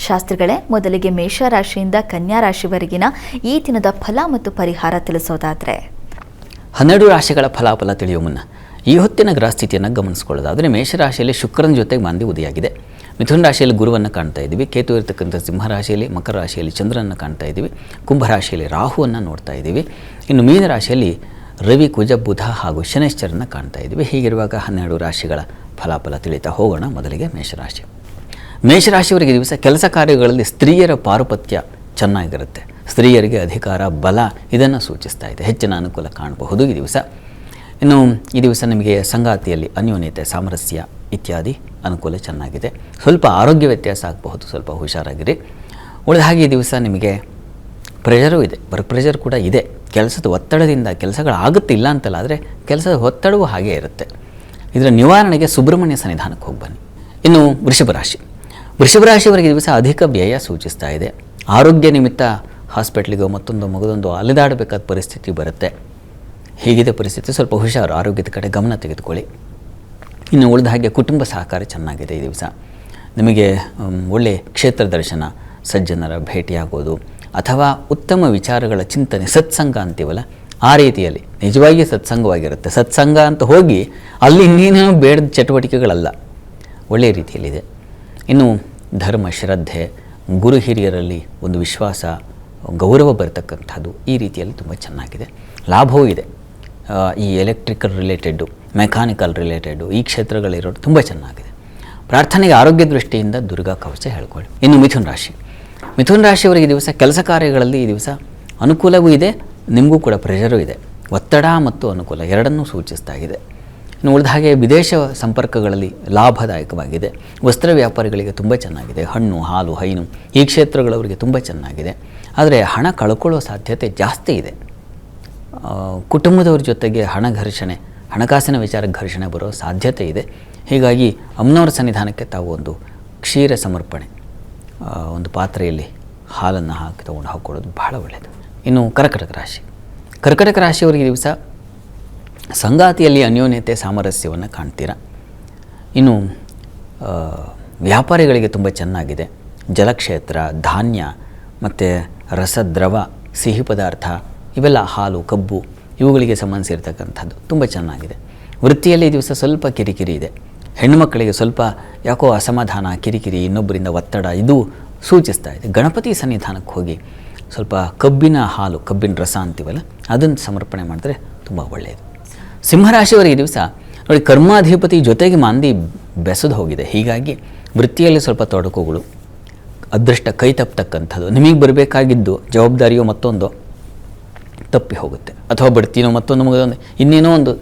ಶಾಸ್ತ್ರಿಗಳೇ. ಮೊದಲಿಗೆ ಮೇಷ ರಾಶಿಯಿಂದ ಕನ್ಯಾ ರಾಶಿವರೆಗಿನ ಈ ದಿನದ ಫಲ ಮತ್ತು ಪರಿಹಾರ ತಿಳಿಸೋದಾದರೆ 12 ರಾಶಿಗಳ ಫಲಾಫಲ ತಿಳಿಯುವ ಮುನ್ನ ಈ ಹೊತ್ತಿನ ಗ್ರಹಸ್ಥಿತಿಯನ್ನು ಗಮನಿಸ್ಕೊಳ್ಳೋದಾದರೆ ಮೇಷರಾಶಿಯಲ್ಲಿ ಶುಕ್ರನ ಜೊತೆಗೆ ಮಾಂದಿ ಉದಯಾಗಿದೆ. ಮಿಥುನ ರಾಶಿಯಲ್ಲಿ ಗುರುವನ್ನು ಕಾಣ್ತಾ ಇದ್ದೀವಿ. ಕೇತು ಇರತಕ್ಕಂಥ ಸಿಂಹ ರಾಶಿಯಲ್ಲಿ, ಮಕರ ರಾಶಿಯಲ್ಲಿ ಚಂದ್ರನನ್ನು ಕಾಣ್ತಾ ಇದ್ದೀವಿ. ಕುಂಭರಾಶಿಯಲ್ಲಿ ರಾಹುವನ್ನು ನೋಡ್ತಾ ಇದ್ದೀವಿ. ಇನ್ನು ಮೀನ ರಾಶಿಯಲ್ಲಿ ರವಿ, ಕುಜ, ಬುಧ ಹಾಗೂ ಶನೈಶ್ಚರನ್ನು ಕಾಣ್ತಾ ಇದ್ದೀವಿ. ಹೀಗಿರುವಾಗ 12 ರಾಶಿಗಳ ಫಲಾಫಲ ತಿಳಿತಾ ಹೋಗೋಣ. ಮೊದಲಿಗೆ ಮೇಷರಾಶಿ. ಮೇಷರಾಶಿಯವರಿಗೆ ದಿವಸ ಕೆಲಸ ಕಾರ್ಯಗಳಲ್ಲಿ ಸ್ತ್ರೀಯರ ಪಾರುಪತ್ಯ ಚೆನ್ನಾಗಿರುತ್ತೆ. ಸ್ತ್ರೀಯರಿಗೆ ಅಧಿಕಾರ, ಬಲ ಇದನ್ನು ಸೂಚಿಸ್ತಾ ಇದೆ. ಹೆಚ್ಚಿನ ಅನುಕೂಲ ಕಾಣಬಹುದು ಈ ದಿವಸ. ಇನ್ನು ಈ ದಿವಸ ನಿಮಗೆ ಸಂಗಾತಿಯಲ್ಲಿ ಅನ್ಯೋನ್ಯತೆ, ಸಾಮರಸ್ಯ ಇತ್ಯಾದಿ ಅನುಕೂಲ ಚೆನ್ನಾಗಿದೆ. ಸ್ವಲ್ಪ ಆರೋಗ್ಯ ವ್ಯತ್ಯಾಸ ಆಗಬಹುದು, ಸ್ವಲ್ಪ ಹುಷಾರಾಗಿರಿ. ಉಳಿದ ಹಾಗೆ ಈ ದಿವಸ ನಿಮಗೆ ಪ್ರೆಷರೂ ಇದೆ, ವರ್ಕ್ ಪ್ರೆಷರ್ ಕೂಡ ಇದೆ. ಕೆಲಸದ ಒತ್ತಡದಿಂದ ಕೆಲಸಗಳಾಗುತ್ತೆ ಇಲ್ಲ ಅಂತಲ್ಲ, ಆದರೆ ಕೆಲಸದ ಒತ್ತಡವೂ ಹಾಗೇ ಇರುತ್ತೆ. ಇದರ ನಿವಾರಣೆಗೆ ಸುಬ್ರಹ್ಮಣ್ಯ ಸನ್ನಿಧಾನಕ್ಕೆ ಹೋಗಿ ಬನ್ನಿ. ಇನ್ನು ವೃಷಭ ರಾಶಿ. ವೃಷಭ ರಾಶಿಯವರಿಗೆ ದಿವಸ ಅಧಿಕ ವ್ಯಯ ಸೂಚಿಸ್ತಾ ಇದೆ. ಆರೋಗ್ಯ ನಿಮಿತ್ತ ಹಾಸ್ಪಿಟ್ಲಿಗೋ ಮಗದೊಂದು ಅಲೆದಾಡಬೇಕಾದ ಪರಿಸ್ಥಿತಿ ಬರುತ್ತೆ. ಹೀಗಿದೆ ಪರಿಸ್ಥಿತಿ, ಸ್ವಲ್ಪ ಹುಷಾರು, ಆರೋಗ್ಯದ ಕಡೆ ಗಮನ ತೆಗೆದುಕೊಳ್ಳಿ. ಇನ್ನು ಉಳಿದ ಹಾಗೆ ಕುಟುಂಬ ಸಹಕಾರ ಚೆನ್ನಾಗಿದೆ ಈ ದಿವಸ. ನಿಮಗೆ ಒಳ್ಳೆಯ ಕ್ಷೇತ್ರ ದರ್ಶನ, ಸಜ್ಜನರ ಭೇಟಿಯಾಗೋದು, ಅಥವಾ ಉತ್ತಮ ವಿಚಾರಗಳ ಚಿಂತನೆ, ಸತ್ಸಂಗ ಅಂತೀವಲ್ಲ, ಆ ರೀತಿಯಲ್ಲಿ ನಿಜವಾಗಿ ಸತ್ಸಂಗವಾಗಿರುತ್ತೆ. ಸತ್ಸಂಗ ಅಂತ ಹೋಗಿ ಅಲ್ಲಿ ಇನ್ನೇನೇನೋ ಬೇಡದ ಚಟುವಟಿಕೆಗಳಲ್ಲ, ಒಳ್ಳೆಯ ರೀತಿಯಲ್ಲಿದೆ. ಇನ್ನು ಧರ್ಮ, ಶ್ರದ್ಧೆ, ಗುರು ಹಿರಿಯರಲ್ಲಿ ಒಂದು ವಿಶ್ವಾಸ, ಗೌರವ ಬರತಕ್ಕಂಥದ್ದು, ಈ ರೀತಿಯಲ್ಲಿ ತುಂಬ ಚೆನ್ನಾಗಿದೆ. ಲಾಭವೂ ಇದೆ. ಈ ಎಲೆಕ್ಟ್ರಿಕಲ್ ರಿಲೇಟೆಡ್ಡು, ಮೆಕ್ಯಾನಿಕಲ್ ರಿಲೇಟೆಡ್ಡು ಈ ಕ್ಷೇತ್ರಗಳಿರೋದು ತುಂಬ ಚೆನ್ನಾಗಿದೆ. ಪ್ರಾರ್ಥನೆಗೆ ಆರೋಗ್ಯ ದೃಷ್ಟಿಯಿಂದ ದುರ್ಗಾ ಕವಚ ಹೇಳ್ಕೊಳ್ಳಿ. ಇನ್ನು ಮಿಥುನ ರಾಶಿ. ಮಿಥುನ ರಾಶಿಯವರಿಗೆ ಈ ದಿವಸ ಕೆಲಸ ಕಾರ್ಯಗಳಲ್ಲಿ ಈ ದಿವಸ ಅನುಕೂಲವೂ ಇದೆ, ನಿಮಗೂ ಕೂಡ ಪ್ರೆಷರೂ ಇದೆ. ಒತ್ತಡ ಮತ್ತು ಅನುಕೂಲ ಎರಡನ್ನೂ ಸೂಚಿಸ್ತಾ ಇದೆ. ಇನ್ನು ಉಳಿದ ಹಾಗೆ ವಿದೇಶ ಸಂಪರ್ಕಗಳಲ್ಲಿ ಲಾಭದಾಯಕವಾಗಿದೆ. ವಸ್ತ್ರ ವ್ಯಾಪಾರಿಗಳಿಗೆ ತುಂಬ ಚೆನ್ನಾಗಿದೆ. ಹಣ್ಣು, ಹಾಲು, ಹೈನು ಈ ಕ್ಷೇತ್ರಗಳವರಿಗೆ ತುಂಬ ಚೆನ್ನಾಗಿದೆ. ಆದರೆ ಹಣ ಕಳ್ಕೊಳ್ಳೋ ಸಾಧ್ಯತೆ ಜಾಸ್ತಿ ಇದೆ. ಕುಟುಂಬದವ್ರ ಜೊತೆಗೆ ಹಣ ಘರ್ಷಣೆ, ಹಣಕಾಸಿನ ವಿಚಾರ ಘರ್ಷಣೆ ಬರೋ ಸಾಧ್ಯತೆ ಇದೆ. ಹೀಗಾಗಿ ಅಮ್ಮನವರ ಸನ್ನಿಧಾನಕ್ಕೆ ತಾವು ಒಂದು ಕ್ಷೀರ ಸಮರ್ಪಣೆ, ಒಂದು ಪಾತ್ರೆಯಲ್ಲಿ ಹಾಲನ್ನು ಹಾಕಿ ತೊಗೊಂಡು ಹಾಕ್ಕೊಳ್ಳೋದು ಬಹಳ ಒಳ್ಳೆಯದು. ಇನ್ನು ಕರ್ಕಟಕ ರಾಶಿ. ಕರ್ಕಟಕ ರಾಶಿಯವರಿಗೆ ದಿವಸ ಸಂಗಾತಿಯಲ್ಲಿ ಅನ್ಯೋನ್ಯತೆ, ಸಾಮರಸ್ಯವನ್ನು ಕಾಣ್ತೀರ. ಇನ್ನು ವ್ಯಾಪಾರಿಗಳಿಗೆ ತುಂಬ ಚೆನ್ನಾಗಿದೆ. ಜಲಕ್ಷೇತ್ರ, ಧಾನ್ಯ ಮತ್ತು ರಸದ್ರವ, ಸಿಹಿ ಪದಾರ್ಥ ಇವೆಲ್ಲ, ಹಾಲು, ಕಬ್ಬು ಇವುಗಳಿಗೆ ಸಂಬಂಧಿಸಿರ್ತಕ್ಕಂಥದ್ದು ತುಂಬ ಚೆನ್ನಾಗಿದೆ. ವೃತ್ತಿಯಲ್ಲಿ ಈ ದಿವಸ ಸ್ವಲ್ಪ ಕಿರಿಕಿರಿ ಇದೆ. ಹೆಣ್ಣುಮಕ್ಕಳಿಗೆ ಸ್ವಲ್ಪ ಯಾಕೋ ಅಸಮಾಧಾನ, ಕಿರಿಕಿರಿ, ಇನ್ನೊಬ್ಬರಿಂದ ಒತ್ತಡ ಇದು ಸೂಚಿಸ್ತಾ ಇದೆ. ಗಣಪತಿ ಸನ್ನಿಧಾನಕ್ಕೆ ಹೋಗಿ ಸ್ವಲ್ಪ ಕಬ್ಬಿನ ಹಾಲು, ಕಬ್ಬಿನ ರಸ ಅಂತೀವಲ್ಲ, ಅದನ್ನು ಸಮರ್ಪಣೆ ಮಾಡಿದ್ರೆ ತುಂಬ ಒಳ್ಳೆಯದು. ಸಿಂಹರಾಶಿಯವರಿಗೆ ಈ ದಿವಸ ನೋಡಿ, ಕರ್ಮಾಧಿಪತಿ ಜೊತೆಗೆ ಮಾಂದಿ ಬೆಸೆದು ಹೋಗಿದೆ. ಹೀಗಾಗಿ ವೃತ್ತಿಯಲ್ಲಿ ಸ್ವಲ್ಪ ತೊಡಕುಗಳು, ಅದೃಷ್ಟ ಕೈ ತಪ್ಪತಕ್ಕಂಥದ್ದು, ನಿಮಗೆ ಬರಬೇಕಾಗಿದ್ದು ಜವಾಬ್ದಾರಿಯೋ ಮತ್ತೊಂದು ತಪ್ಪಿ ಹೋಗುತ್ತೆ, ಅಥವಾ ಬಡ್ತೀನೋ ಮತ್ತೊಂದು ಮುಗಿದೊಂದು ಇನ್ನೇನೋ ಒಂದು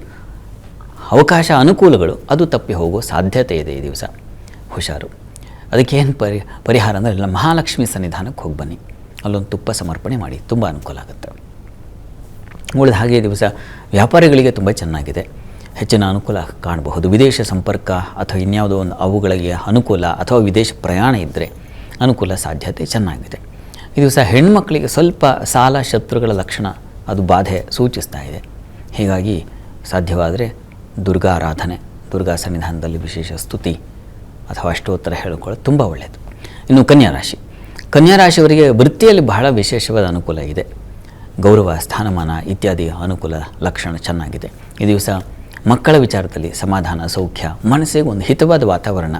ಅವಕಾಶ, ಅನುಕೂಲಗಳು ಅದು ತಪ್ಪಿ ಹೋಗೋ ಸಾಧ್ಯತೆ ಇದೆ ಈ ದಿವಸ. ಹುಷಾರು. ಅದಕ್ಕೇನು ಪರಿಹಾರ ಅಂದರೆ ಎಲ್ಲ ಮಹಾಲಕ್ಷ್ಮಿ ಸನ್ನಿಧಾನಕ್ಕೆ ಹೋಗಿ ಬನ್ನಿ, ಅಲ್ಲೊಂದು ತುಪ್ಪ ಸಮರ್ಪಣೆ ಮಾಡಿ, ತುಂಬ ಅನುಕೂಲ ಆಗುತ್ತೆ. ಉಳಿದ ಹಾಗೆ ದಿವಸ ವ್ಯಾಪಾರಿಗಳಿಗೆ ತುಂಬ ಚೆನ್ನಾಗಿದೆ. ಹೆಚ್ಚಿನ ಅನುಕೂಲ ಕಾಣಬಹುದು. ವಿದೇಶ ಸಂಪರ್ಕ ಅಥವಾ ಇನ್ಯಾವುದೋ ಒಂದು ಅವುಗಳಿಗೆ ಅನುಕೂಲ, ಅಥವಾ ವಿದೇಶ ಪ್ರಯಾಣ ಇದ್ದರೆ ಅನುಕೂಲ ಸಾಧ್ಯತೆ ಚೆನ್ನಾಗಿದೆ. ಈ ದಿವಸ ಹೆಣ್ಮಕ್ಕಳಿಗೆ ಸ್ವಲ್ಪ ಸಾಲ, ಶತ್ರುಗಳ ಲಕ್ಷಣ, ಅದು ಬಾಧೆ ಸೂಚಿಸ್ತಾ ಇದೆ. ಹೀಗಾಗಿ ಸಾಧ್ಯವಾದರೆ ದುರ್ಗಾ ಆರಾಧನೆ, ದುರ್ಗಾ ಸನ್ನಿಧಾನದಲ್ಲಿ ವಿಶೇಷ ಸ್ತುತಿ ಅಥವಾ ಅಷ್ಟೋತ್ತರ ಹೇಳಿಕೊಳ್ಳೋದು ತುಂಬ ಒಳ್ಳೆಯದು. ಇನ್ನು ಕನ್ಯಾ ರಾಶಿ. ಕನ್ಯಾ ರಾಶಿಯವರಿಗೆ ವೃತ್ತಿಯಲ್ಲಿ ಬಹಳ ವಿಶೇಷವಾದ ಅನುಕೂಲ ಇದೆ. ಗೌರವ, ಸ್ಥಾನಮಾನ ಇತ್ಯಾದಿ ಅನುಕೂಲ ಲಕ್ಷಣ ಚೆನ್ನಾಗಿದೆ. ಈ ದಿವಸ ಮಕ್ಕಳ ವಿಚಾರದಲ್ಲಿ ಸಮಾಧಾನ, ಸೌಖ್ಯ, ಮನಸ್ಸಿಗೆ ಒಂದು ಹಿತವಾದ ವಾತಾವರಣ.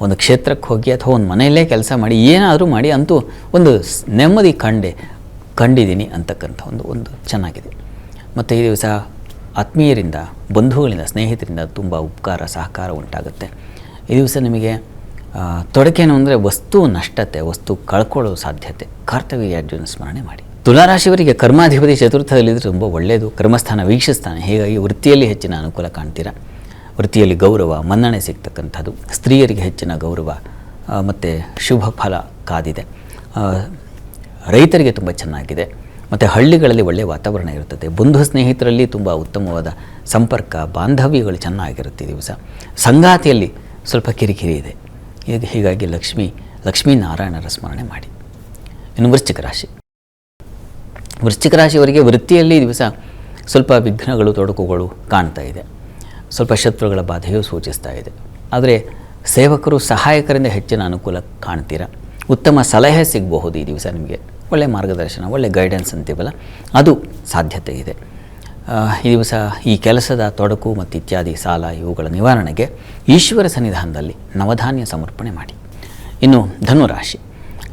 ಒಂದು ಕ್ಷೇತ್ರಕ್ಕೆ ಹೋಗಿ ಅಥವಾ ಒಂದು ಮನೆಯಲ್ಲೇ ಕೆಲಸ ಮಾಡಿ ಏನಾದರೂ ಮಾಡಿ ಅಂತೂ ಒಂದು ನೆಮ್ಮದಿ ಕಂಡಿದ್ದೀನಿ ಅಂತಕ್ಕಂಥ ಒಂದು ಚೆನ್ನಾಗಿದೆ. ಮತ್ತು ಈ ದಿವಸ ಆತ್ಮೀಯರಿಂದ, ಬಂಧುಗಳಿಂದ, ಸ್ನೇಹಿತರಿಂದ ತುಂಬ ಉಪಕಾರ, ಸಹಕಾರ ಉಂಟಾಗುತ್ತೆ. ಈ ದಿವಸ ನಿಮಗೆ ತೊಡಕೇನು ಅಂದರೆ ವಸ್ತು ನಷ್ಟತೆ, ವಸ್ತು ಕಳ್ಕೊಳ್ಳೋ ಸಾಧ್ಯತೆ. ಕರ್ತವ್ಯಾರ್ಜುನ ಸ್ಮರಣೆ ಮಾಡಿ. ತುಲಾರಾಶಿಯವರಿಗೆ ಕರ್ಮಾಧಿಪತಿ ಚತುರ್ಥದಲ್ಲಿದ್ದರೆ ತುಂಬ ಒಳ್ಳೆಯದು. ಕರ್ಮಸ್ಥಾನ ವೀಕ್ಷಿಸ್ತಾನೆ. ಹೀಗಾಗಿ ವೃತ್ತಿಯಲ್ಲಿ ಹೆಚ್ಚಿನ ಅನುಕೂಲ ಕಾಣ್ತೀರ. ವೃತ್ತಿಯಲ್ಲಿ ಗೌರವ, ಮನ್ನಣೆ ಸಿಗ್ತಕ್ಕಂಥದ್ದು, ಸ್ತ್ರೀಯರಿಗೆ ಹೆಚ್ಚಿನ ಗೌರವ ಮತ್ತು ಶುಭ ಫಲ ಕಾದಿದೆ. ರೈತರಿಗೆ ತುಂಬ ಚೆನ್ನಾಗಿದೆ. ಮತ್ತು ಹಳ್ಳಿಗಳಲ್ಲಿ ಒಳ್ಳೆಯ ವಾತಾವರಣ ಇರುತ್ತದೆ. ಬಂಧು ಸ್ನೇಹಿತರಲ್ಲಿ ತುಂಬ ಉತ್ತಮವಾದ ಸಂಪರ್ಕ, ಬಾಂಧವ್ಯಗಳು ಚೆನ್ನಾಗಿರುತ್ತೆ ಈ ದಿವಸ. ಸಂಗಾತಿಯಲ್ಲಿ ಸ್ವಲ್ಪ ಕಿರಿಕಿರಿ ಇದೆ. ಹೀಗಾಗಿ ಲಕ್ಷ್ಮೀನಾರಾಯಣರ ಸ್ಮರಣೆ ಮಾಡಿ. ಇನ್ನು ವೃಶ್ಚಿಕ ರಾಶಿ. ವೃಶ್ಚಿಕ ರಾಶಿಯವರಿಗೆ ವೃತ್ತಿಯಲ್ಲಿ ದಿವಸ ಸ್ವಲ್ಪ ವಿಘ್ನಗಳು, ತೊಡಕುಗಳು ಕಾಣ್ತಾ ಇದೆ. ಸ್ವಲ್ಪ ಶತ್ರುಗಳ ಬಾಧೆಯೂ ಸೂಚಿಸ್ತಾ ಇದೆ. ಆದರೆ ಸೇವಕರು, ಸಹಾಯಕರಿಂದ ಹೆಚ್ಚಿನ ಅನುಕೂಲ ಕಾಣ್ತೀರ. ಉತ್ತಮ ಸಲಹೆ ಸಿಗಬಹುದು ಈ ದಿವಸ ನಿಮಗೆ. ಒಳ್ಳೆಯ ಮಾರ್ಗದರ್ಶನ, ಒಳ್ಳೆಯ ಗೈಡೆನ್ಸ್ ಅಂತೀವಲ್ಲ, ಅದು ಸಾಧ್ಯತೆ ಇದೆ. ಈ ದಿವಸ ಈ ಕೆಲಸದ ತೊಡಕು ಮತ್ತು ಇತ್ಯಾದಿ ಸಾಲ ಇವುಗಳ ನಿವಾರಣೆಗೆ ಈಶ್ವರ ಸನ್ನಿಧಾನದಲ್ಲಿ ನವಧಾನ್ಯ ಸಮರ್ಪಣೆ ಮಾಡಿ. ಇನ್ನು ಧನುರಾಶಿ.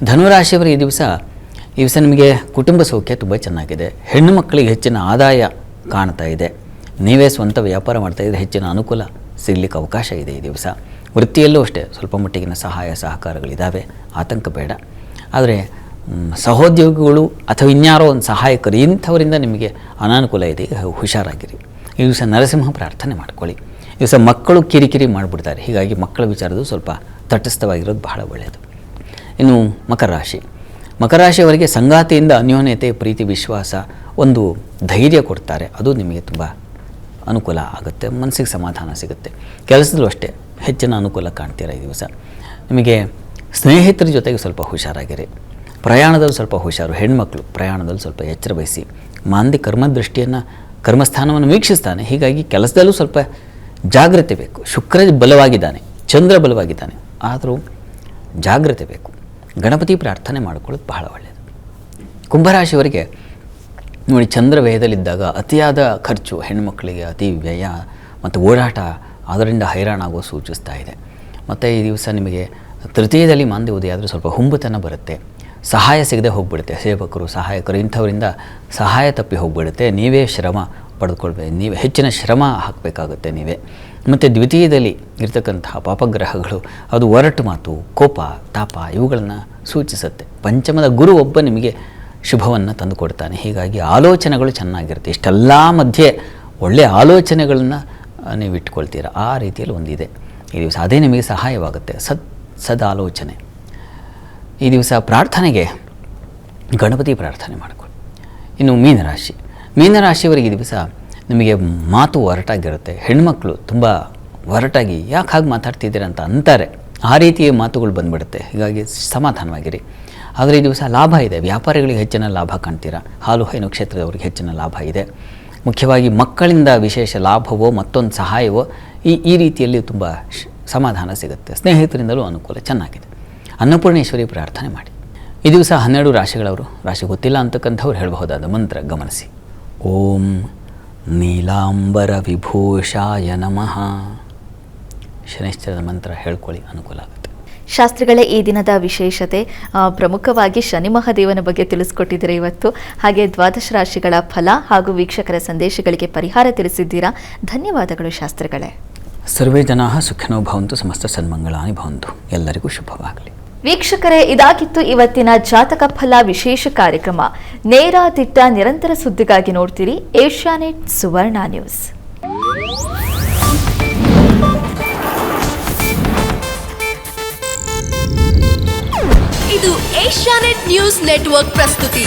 ಧನುರಾಶಿಯವರು ಈ ದಿವಸ ನಿಮಗೆ ಕುಟುಂಬ ಸೌಖ್ಯ ತುಂಬ ಚೆನ್ನಾಗಿದೆ. ಹೆಣ್ಣು ಮಕ್ಕಳಿಗೆ ಹೆಚ್ಚಿನ ಆದಾಯ ಕಾಣ್ತಾ ಇದೆ. ನೀವೇ ಸ್ವಂತ ವ್ಯಾಪಾರ ಮಾಡ್ತಾಯಿದ್ರೆ ಹೆಚ್ಚಿನ ಅನುಕೂಲ ಸಿಗಲಿಕ್ಕೆ ಅವಕಾಶ ಇದೆ ಈ ದಿವಸ. ವೃತ್ತಿಯಲ್ಲೂ ಅಷ್ಟೇ ಸ್ವಲ್ಪ ಮಟ್ಟಿಗಿನ ಸಹಾಯ ಸಹಕಾರಗಳಿದ್ದಾವೆ, ಆತಂಕ ಬೇಡ. ಆದರೆ ಸಹೋದ್ಯೋಗಿಗಳು ಅಥವಾ ಇನ್ಯಾರೋ ಒಂದು ಸಹಾಯಕರು ಇಂಥವರಿಂದ ನಿಮಗೆ ಅನಾನುಕೂಲ ಇದೆ, ಹುಷಾರಾಗಿರಿ. ಈ ದಿವಸ ನರಸಿಂಹ ಪ್ರಾರ್ಥನೆ ಮಾಡ್ಕೊಳ್ಳಿ. ಈ ದಿವಸ ಮಕ್ಕಳು ಕಿರಿಕಿರಿ ಮಾಡಿಬಿಡ್ತಾರೆ. ಹೀಗಾಗಿ ಮಕ್ಕಳ ವಿಚಾರದ್ದು ಸ್ವಲ್ಪ ತಟಸ್ಥವಾಗಿರೋದು ಬಹಳ ಒಳ್ಳೆಯದು. ಇನ್ನು ಮಕರ ರಾಶಿ. ಮಕರ ರಾಶಿಯವರಿಗೆ ಸಂಗಾತಿಯಿಂದ ಅನ್ಯೋನ್ಯತೆ, ಪ್ರೀತಿ, ವಿಶ್ವಾಸ, ಒಂದು ಧೈರ್ಯ ಕೊಡ್ತಾರೆ. ಅದು ನಿಮಗೆ ತುಂಬ ಅನುಕೂಲ ಆಗುತ್ತೆ. ಮನಸ್ಸಿಗೆ ಸಮಾಧಾನ ಸಿಗುತ್ತೆ. ಕೆಲಸದಲ್ಲೂ ಅಷ್ಟೇ ಹೆಚ್ಚಿನ ಅನುಕೂಲ ಕಾಣ್ತೀರ ಈ ದಿವಸ. ನಿಮಗೆ ಸ್ನೇಹಿತರ ಜೊತೆಗೆ ಸ್ವಲ್ಪ ಹುಷಾರಾಗಿರಿ. ಪ್ರಯಾಣದಲ್ಲಿ ಸ್ವಲ್ಪ ಹುಷಾರು. ಹೆಣ್ಮಕ್ಳು ಪ್ರಯಾಣದಲ್ಲಿ ಸ್ವಲ್ಪ ಎಚ್ಚರ ವಹಿಸಿ. ಮಾಂದಿ ಕರ್ಮಸ್ಥಾನವನ್ನು ವೀಕ್ಷಿಸ್ತಾನೆ. ಹೀಗಾಗಿ ಕೆಲಸದಲ್ಲೂ ಸ್ವಲ್ಪ ಜಾಗ್ರತೆ ಬೇಕು. ಶುಕ್ರ ಬಲವಾಗಿದ್ದಾನೆ, ಚಂದ್ರ ಬಲವಾಗಿದ್ದಾನೆ, ಆದರೂ ಜಾಗ್ರತೆ ಬೇಕು. ಗಣಪತಿ ಪ್ರಾರ್ಥನೆ ಮಾಡ್ಕೊಳ್ಳೋದು ಬಹಳ ಒಳ್ಳೆಯದು. ಕುಂಭರಾಶಿಯವರಿಗೆ ನೋಡಿ, ಚಂದ್ರ ವ್ಯಯದಲ್ಲಿದ್ದಾಗ ಅತಿಯಾದ ಖರ್ಚು, ಹೆಣ್ಣುಮಕ್ಕಳಿಗೆ ಅತಿ ವ್ಯಯ ಮತ್ತು ಓಡಾಟ, ಅದರಿಂದ ಹೈರಾಣಾಗೋ ಸೂಚಿಸ್ತಾ ಇದೆ. ಮತ್ತು ಈ ದಿವಸ ನಿಮಗೆ ತೃತೀಯದಲ್ಲಿ ಮಾಂದ್ಯ ಉದಯ ಸ್ವಲ್ಪ ಹುಂಬುತನ ಬರುತ್ತೆ, ಸಹಾಯ ಸಿಗದೆ ಹೋಗ್ಬಿಡುತ್ತೆ, ಸೇವಕರು ಸಹಾಯಕರು ಇಂಥವರಿಂದ ಸಹಾಯ ತಪ್ಪಿ ಹೋಗ್ಬಿಡುತ್ತೆ. ನೀವೇ ಶ್ರಮ ಪಡೆದುಕೊಳ್ಬೇಕು, ನೀವೇ ಹೆಚ್ಚಿನ ಶ್ರಮ ಹಾಕಬೇಕಾಗುತ್ತೆ ನೀವೇ. ಮತ್ತು ದ್ವಿತೀಯದಲ್ಲಿ ಇರ್ತಕ್ಕಂತಹ ಪಾಪಗ್ರಹಗಳು ಅದು ಒರಟು ಮಾತು, ಕೋಪ, ತಾಪ ಇವುಗಳನ್ನು ಸೂಚಿಸುತ್ತೆ. ಪಂಚಮದ ಗುರು ಒಬ್ಬ ನಿಮಗೆ ಶುಭವನ್ನು ತಂದುಕೊಡ್ತಾನೆ. ಹೀಗಾಗಿ ಆಲೋಚನೆಗಳು ಚೆನ್ನಾಗಿರುತ್ತೆ. ಇಷ್ಟೆಲ್ಲ ಮಧ್ಯೆ ಒಳ್ಳೆಯ ಆಲೋಚನೆಗಳನ್ನು ನೀವು ಇಟ್ಕೊಳ್ತೀರ, ಆ ರೀತಿಯಲ್ಲಿ ಒಂದಿದೆ ಈ ದಿವಸ. ಅದೇ ನಿಮಗೆ ಸಹಾಯವಾಗುತ್ತೆ, ಸದಾಲೋಚನೆ. ಈ ದಿವಸ ಪ್ರಾರ್ಥನೆಗೆ ಗಣಪತಿ ಪ್ರಾರ್ಥನೆ ಮಾಡಿಕೊಳ್ಳಿ. ಇನ್ನು ಮೀನರಾಶಿಯವರಿಗೆ ಈ ದಿವಸ ನಿಮಗೆ ಮಾತು ಒರಟಾಗಿರುತ್ತೆ. ಹೆಣ್ಮಕ್ಳು ತುಂಬ ಒರಟಾಗಿ ಯಾಕೆ ಹಾಗೆ ಮಾತಾಡ್ತಿದ್ದೀರ ಅಂತ ಅಂತಾರೆ, ಆ ರೀತಿಯ ಮಾತುಗಳು ಬಂದುಬಿಡುತ್ತೆ. ಹೀಗಾಗಿ ಸಮಾಧಾನವಾಗಿರಿ. ಆದರೆ ಈ ದಿವಸ ಲಾಭ ಇದೆ, ವ್ಯಾಪಾರಿಗಳಿಗೆ ಹೆಚ್ಚಿನ ಲಾಭ ಕಾಣ್ತೀರಾ. ಹಾಲು ಹೈನು ಕ್ಷೇತ್ರದವರಿಗೆ ಹೆಚ್ಚಿನ ಲಾಭ ಇದೆ. ಮುಖ್ಯವಾಗಿ ಮಕ್ಕಳಿಂದ ವಿಶೇಷ ಲಾಭವೋ ಮತ್ತೊಂದು ಸಹಾಯವೋ ಈ ರೀತಿಯಲ್ಲಿ ತುಂಬ ಸಮಾಧಾನ ಸಿಗುತ್ತೆ. ಸ್ನೇಹಿತರಿಂದಲೂ ಅನುಕೂಲ ಚೆನ್ನಾಗಿದೆ. ಅನ್ನಪೂರ್ಣೇಶ್ವರಿ ಪ್ರಾರ್ಥನೆ ಮಾಡಿ. ಈ ದಿವಸ 12 ರಾಶಿಗಳವರು, ರಾಶಿ ಗೊತ್ತಿಲ್ಲ ಅಂತಕ್ಕಂಥವ್ರು ಹೇಳಬಹುದಾದ ಮಂತ್ರ ಗಮನಿಸಿ. ಓಂ ನೀಲಾಂಬರ ವಿಭೂಷಾಯ ನಮಃ. ಶನೈಶ್ಚರದ ಮಂತ್ರ ಹೇಳ್ಕೊಳ್ಳಿ, ಅನುಕೂಲ ಆಗುತ್ತೆ. ಶಾಸ್ತ್ರಿಗಳೇ, ಈ ದಿನದ ವಿಶೇಷತೆ ಪ್ರಮುಖವಾಗಿ ಶನಿ ಮಹಾದೇವನ ಬಗ್ಗೆ ತಿಳಿಸ್ಕೊಟ್ಟಿದ್ದೀರಾ ಇವತ್ತು. ಹಾಗೆ ದ್ವಾದಶ ರಾಶಿಗಳ ಫಲ ಹಾಗೂ ವೀಕ್ಷಕರ ಸಂದೇಶಗಳಿಗೆ ಪರಿಹಾರ ತಿಳಿಸಿದ್ದೀರಾ. ಧನ್ಯವಾದಗಳು ಶಾಸ್ತ್ರಿಗಳೇ. ಸರ್ವೇ ಜನಾಃ ಸುಖಿನೋ ಭವಂತು, ಸಮಸ್ತ ಸನ್ಮಂಗಳಾನಿ ಭವಂತು. ಎಲ್ಲರಿಗೂ ಶುಭವಾಗಲಿ. ವೀಕ್ಷಕರೇ, ಇದಾಗಿತ್ತು ಇವತ್ತಿನ ಜಾತಕ ಫಲ ವಿಶೇಷ ಕಾರ್ಯಕ್ರಮ. ನೇರ ದಿಟ್ಟ ನಿರಂತರ ಸುದ್ದಿಗಾಗಿ ನೋಡ್ತೀರಿ ಏಷ್ಯಾನೆಟ್ ಸುವರ್ಣ ನ್ಯೂಸ್. ಇದು ಏಷ್ಯಾನೆಟ್ ನ್ಯೂಸ್ ನೆಟ್ವರ್ಕ್ ಪ್ರಸ್ತುತಿ.